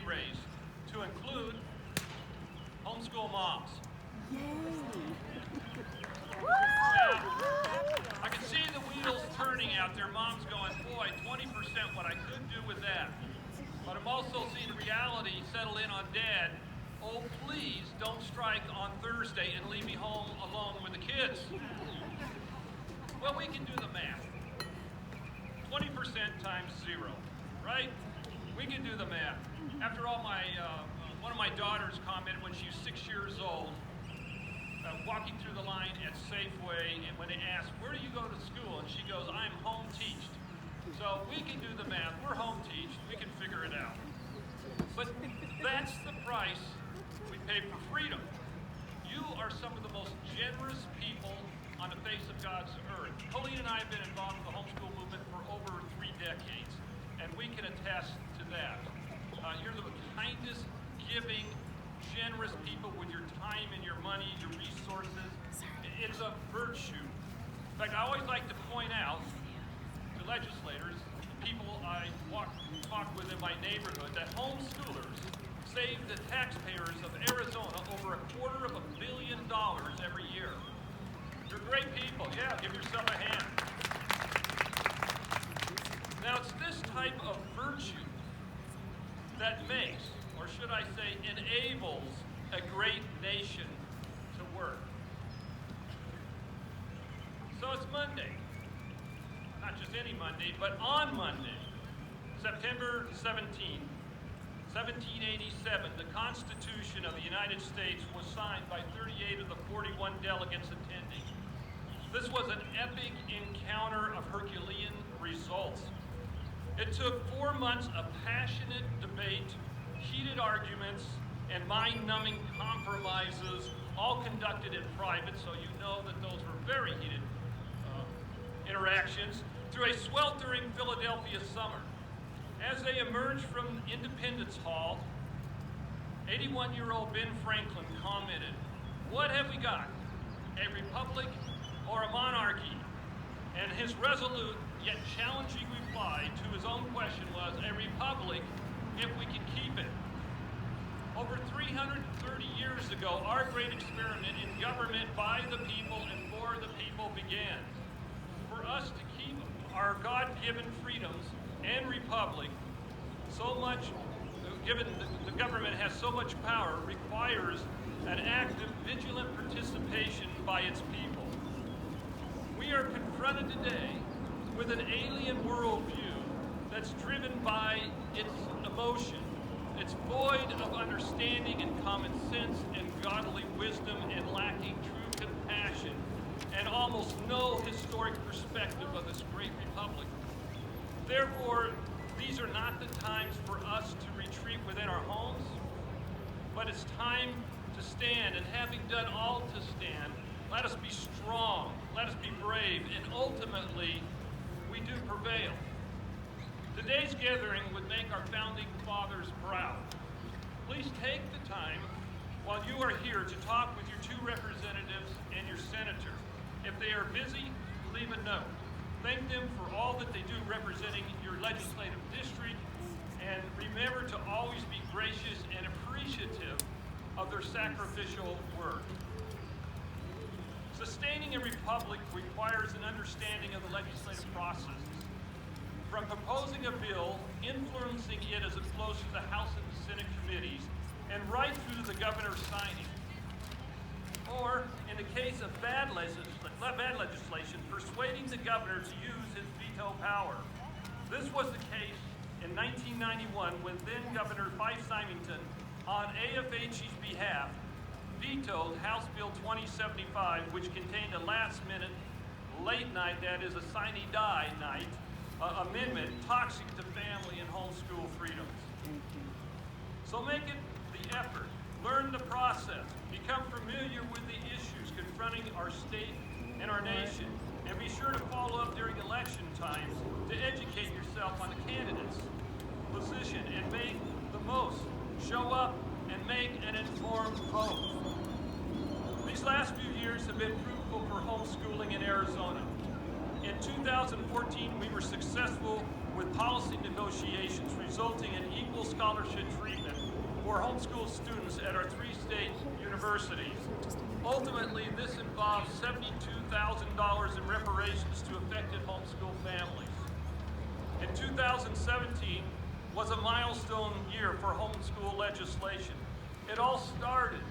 pay raise to include homeschool moms. I can see the wheels turning out there. Moms going, boy, 20% what I could do with that. But I'm also seeing reality settle in on Dad. Oh, please don't strike on Thursday and leave me home alone with the kids. Well, we can do the math. 20% times 0, right? We can do the math. After all, one of my daughters commented when she was 6 years old, walking through the line at Safeway, and when they asked, where do you go to school? And she goes, I'm home teached. So we can do the math. We're home teached. We can figure it out. But that's the price we pay for freedom. You are some of the most generous people on the face of God's earth. Colleen and I have been involved in the homeschool movement for over 3 decades, and we can attest to that. You're the kindest, giving, generous people with your time and your money, your resources. It's a virtue. In fact, I always like to point out to legislators, people I talk with in my neighborhood, that homeschoolers save the taxpayers of Arizona over $250 million every year. You're great people. Yeah, give yourself a hand. Now, it's this type of virtue that makes, or should I say, enables a great nation to work. So it's Monday. Not just any Monday, but on Monday, September 17, 1787, the Constitution of the United States was signed by 38 of the 41 delegates attending. This was an epic encounter of Herculean results. It took 4 months of passionate debate, heated arguments, and mind-numbing compromises, all conducted in private, so you know that those were very heated interactions, through a sweltering Philadelphia summer. As they emerged from Independence Hall, 81-year-old Ben Franklin commented, "What have we got? A republic or a monarchy?" And his resolute yet challenging reply to his own question was, "A republic if we can keep it." Over 330 years ago, our great experiment in government by the people and for the people began. For us to keep our God-given freedoms and republic, so much, given the government has so much power, requires an active, vigilant participation by its people. We are confronted today with an alien worldview that's driven by its emotion. It's void of understanding and common sense and godly wisdom and lacking true compassion and almost no historic perspective of this great republic. Therefore, these are not the times for us to retreat within our homes, but it's time to stand, and having done all to stand, let us be strong, let us be brave, and ultimately, we do prevail. Today's gathering would make our founding fathers proud. Please take the time while you are here to talk with your 2 representatives and your senator. If they are busy, leave a note. Thank them for all that they do representing your legislative district, and remember to always be gracious and appreciative of their sacrificial work. Sustaining a republic requires an understanding of the legislative process. From proposing a bill, influencing it as it flows through the House and the Senate committees, and right through to the governor signing. Or, in the case of bad legislation, persuading the governor to use his veto power. This was the case in 1991 when then Governor Fife Symington, on AFHE's behalf, vetoed House Bill 2075, which contained a last-minute, late night, that is a sine-die night, amendment toxic to family and homeschool freedoms. So make it the effort. Learn the process. Become familiar with the issues confronting our state and our nation. And be sure to follow up during election times to educate yourself on the candidate's position and make the most. Show up and make an informed vote. These last few years have been fruitful for homeschooling in Arizona. In 2014, we were successful with policy negotiations resulting in equal scholarship treatment for homeschool students at our 3 state universities. Ultimately, this involves $72,000 in reparations to affected homeschool families. In 2017 was a milestone year for homeschool legislation. It all started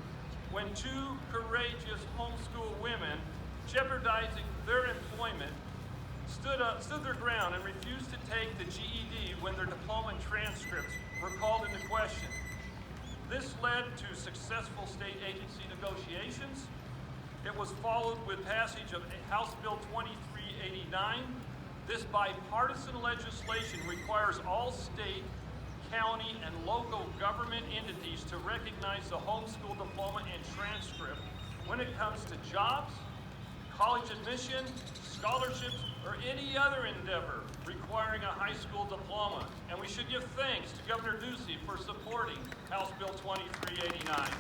when 2 courageous homeschool women, jeopardizing their employment, stood their ground and refused to take the GED when their diploma and transcripts were called into question. This led to successful state agency negotiations. It was followed with passage of House Bill 2389. This bipartisan legislation requires all state, county, and local government entities to recognize the homeschool diploma and transcript when it comes to jobs, college admission, scholarships, or any other endeavor requiring a high school diploma. And we should give thanks to Governor Ducey for supporting House Bill 2389.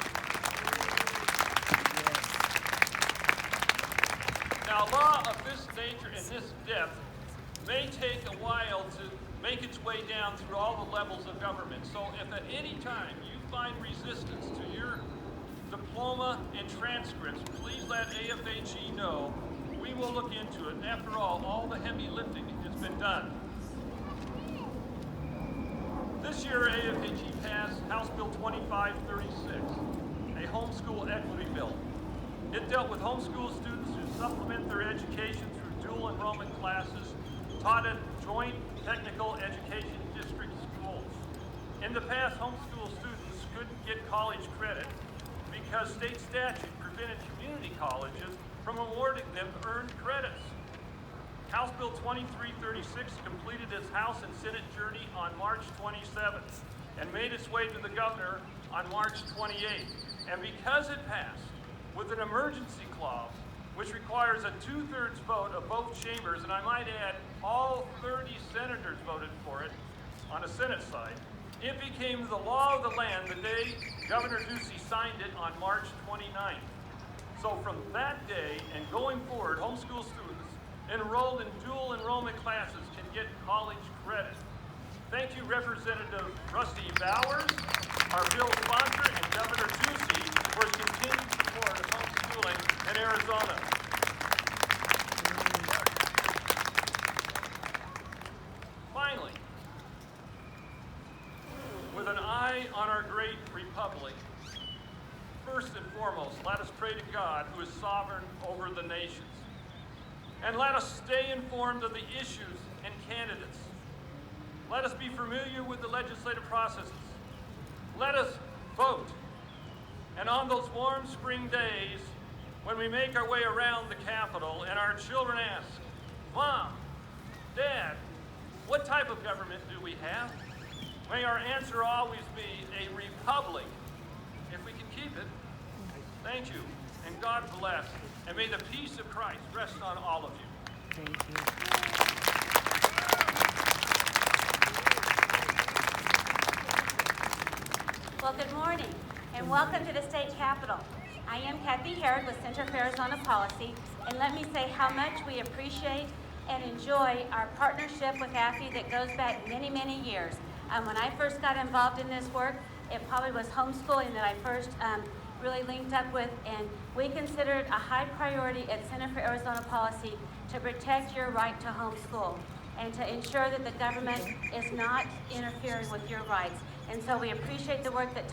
Now, law of this nature and this depth may take a while to make its way down through all the levels of government. So if at any time you find resistance to your diploma and transcripts, please let AFHE know. We will look into it. After all the heavy lifting has been done. This year, AFHE passed House Bill 2536, a homeschool equity bill. It dealt with homeschool students who supplement their education through dual enrollment classes taught at joint technical education district schools. In the past, homeschool students couldn't get college credit because state statute prevented community colleges from awarding them earned credits. House Bill 2336 completed its House and Senate journey on March 27th and made its way to the governor on March 28th. And because it passed with an emergency clause, which requires a 2/3 vote of both chambers, and I might add, all 30 senators voted for it on the Senate side, it became the law of the land the day Governor Ducey signed it on March 29th. So from that day and going forward, homeschool students enrolled in dual enrollment classes can get college credit. Thank you, Representative Rusty Bowers, our bill sponsor, and Governor Ducey for his continued support of homeschooling in Arizona. Finally, with an eye on our great republic, first and foremost, let us pray to God, who is sovereign over the nations. And let us stay informed of the issues and candidates. Let us be familiar with the legislative processes. Let us vote. And on those warm spring days, when we make our way around the Capitol and our children ask, Mom, Dad, what type of government do we have? May our answer always be a republic, if we can keep it. Thank you, and God bless, and may the peace of Christ rest on all of you. Thank you. Well, good morning, and welcome to the state capitol. I am Kathy Herod with Center for Arizona Policy, and let me say how much we appreciate and enjoy our partnership with AFHE that goes back many, many years. When I first got involved in this work, it probably was homeschooling that I first really linked up with, and we consider it a high priority at Center for Arizona Policy to protect your right to homeschool and to ensure that the government is not interfering with your rights. And so we appreciate the work that